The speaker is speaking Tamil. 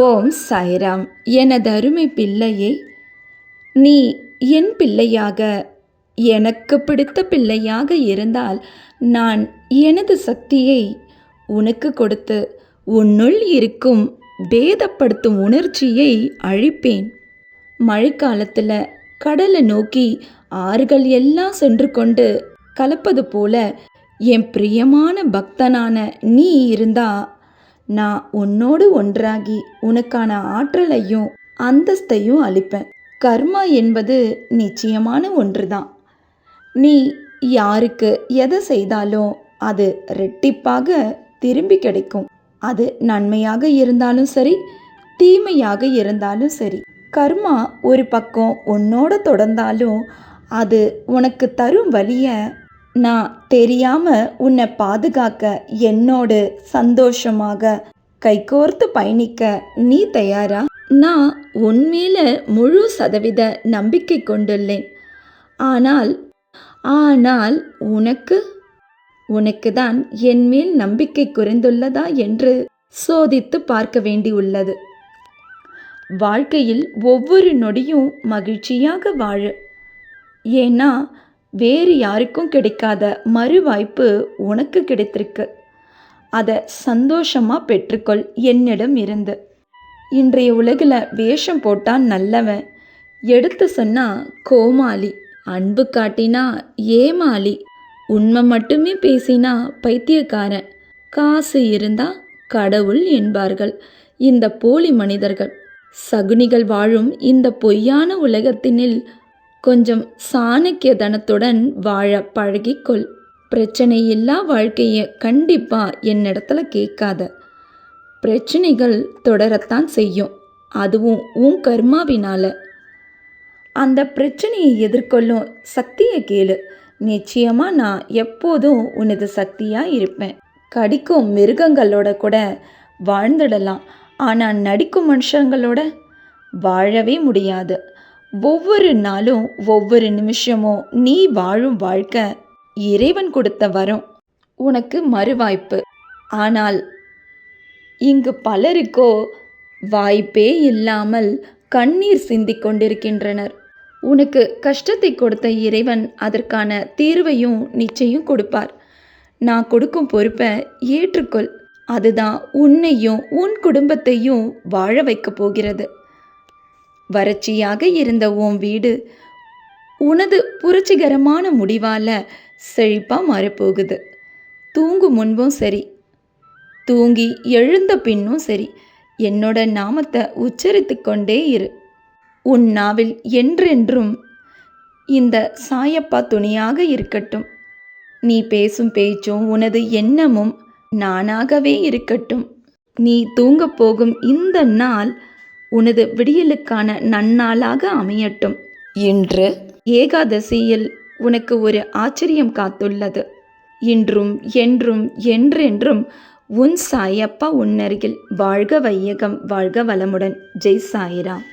ஓம் சாய்ராம். எனது அருமை பிள்ளையே, நீ என் பிள்ளையாக, எனக்கு பிடித்த பிள்ளையாக இருந்தால் நான் எனது சக்தியை உனக்கு கொடுத்து உன்னுள் இருக்கும் பேதப்படுத்தும் உணர்ச்சியை அழிப்பேன். மழைக்காலத்தில் கடலை நோக்கி ஆறுகள் எல்லாம் சென்று கொண்டு கலப்பது போல என் பிரியமான பக்தனான நீ இருந்தா நான் உன்னோடு ஒன்றாகி உனக்கான ஆற்றலையும் அந்தஸ்தையும் அளிப்பேன். கர்மா என்பது நிச்சயமான ஒன்றுதான். நீ யாருக்கு எதை செய்தாலும் அது ரெட்டிப்பாக திரும்பி கிடைக்கும். அது நன்மையாக இருந்தாலும் சரி, தீமையாக இருந்தாலும் சரி. கர்மா ஒரு பக்கம் உன்னோட தொடர்ந்தாலும் அது உனக்கு தரும் வழியை நான் தெரியாம உன்னை பாதுகாக்க என்னோடு சந்தோஷமாக கைகோர்த்து பயணிக்க நீ தயாரா? நான் உன்மேல முழு சதவீத நம்பிக்கை கொண்டுள்ளேன். ஆனால் உனக்கு தான் என் மேல் நம்பிக்கை குறைந்துள்ளதா என்று சோதித்து பார்க்க வேண்டியுள்ளது. வாழ்க்கையில் ஒவ்வொரு நொடியும் மகிழ்ச்சியாக வாழ. ஏன்னா வேறு யாருக்கும் கிடைக்காத மறு வாய்ப்பு உனக்கு கிடைத்திருக்கு. அதை சந்தோஷமாக பெற்றுக்கொள் என்னிடம் இருந்து. இன்றைய உலகில் வேஷம் போட்டால் நல்லவன், எடுத்து சொன்னால் கோமாளி, அன்பு காட்டினா ஏமாளி, உண்மை மட்டுமே பேசினா பைத்தியக்காரன், காசு இருந்தால் கடவுள் என்பார்கள் இந்த போலி மனிதர்கள். சகுனிகள் வாழும் இந்த பொய்யான உலகத்தினில் கொஞ்சம் சாணக்கியதனத்துடன் வாழ பழகிக்கொள். பிரச்சனை இல்லா வாழ்க்கையை கண்டிப்பாக என்னிடத்துல கேட்காத. பிரச்சனைகள் தொடரத்தான் செய்யும், அதுவும் உன் கர்மாவினால. அந்த பிரச்சனையை எதிர்கொள்ளும் சக்தியை கேளு. நிச்சயமாக நான் எப்போதும் உனது சக்தியாக இருப்பேன். கடிக்கும் மிருகங்களோட கூட வாழ்ந்துடலாம், ஆனால் நடிக்கும் மனுஷங்களோட வாழவே முடியாது. ஒவ்வொரு நாளும் ஒவ்வொரு நிமிஷமும் நீ வாழும் வாழ்க்கை இறைவன் கொடுத்த வரம், உனக்கு மறுவாய்ப்பு. ஆனால் இங்கு பலருக்கோ வாய்ப்பே இல்லாமல் கண்ணீர் சிந்திக் கொண்டிருக்கின்றனர். உனக்கு கஷ்டத்தை கொடுத்த இறைவன் அதற்கான தீர்வையும் நிச்சயம் கொடுப்பார். நான் கொடுக்கும் பொறுப்பை ஏற்றுக்கொள். அதுதான் உன்னையும் உன் குடும்பத்தையும் வாழ வைக்கப் போகிறது. வறட்சியாக இருந்த உன் வீடு உனது புரட்சிகரமான முடிவால் செழிப்பாக மாறப்போகுது. தூங்கும் முன்பும் சரி, தூங்கி எழுந்த பின்னும் சரி, என்னோட நாமத்தை உச்சரித்து கொண்டே இரு. உன் நாவில் என்றென்றும் இந்த சாயப்பா துணியாக இருக்கட்டும். நீ பேசும் பேச்சும் உனது எண்ணமும் நானாகவே இருக்கட்டும். நீ தூங்கப் போகும் இந்த நாள் உனது விடியலுக்கான நன்னாளாக அமையட்டும். இன்று ஏகாதசியில் உனக்கு ஒரு ஆச்சரியம் காத்துள்ளது. இன்றும் என்றும் என்றென்றும் உன் சாயப்பா உன்னருகில். வாழ்க வையகம், வாழ்க வளமுடன். ஜெய் சாய்ராம்.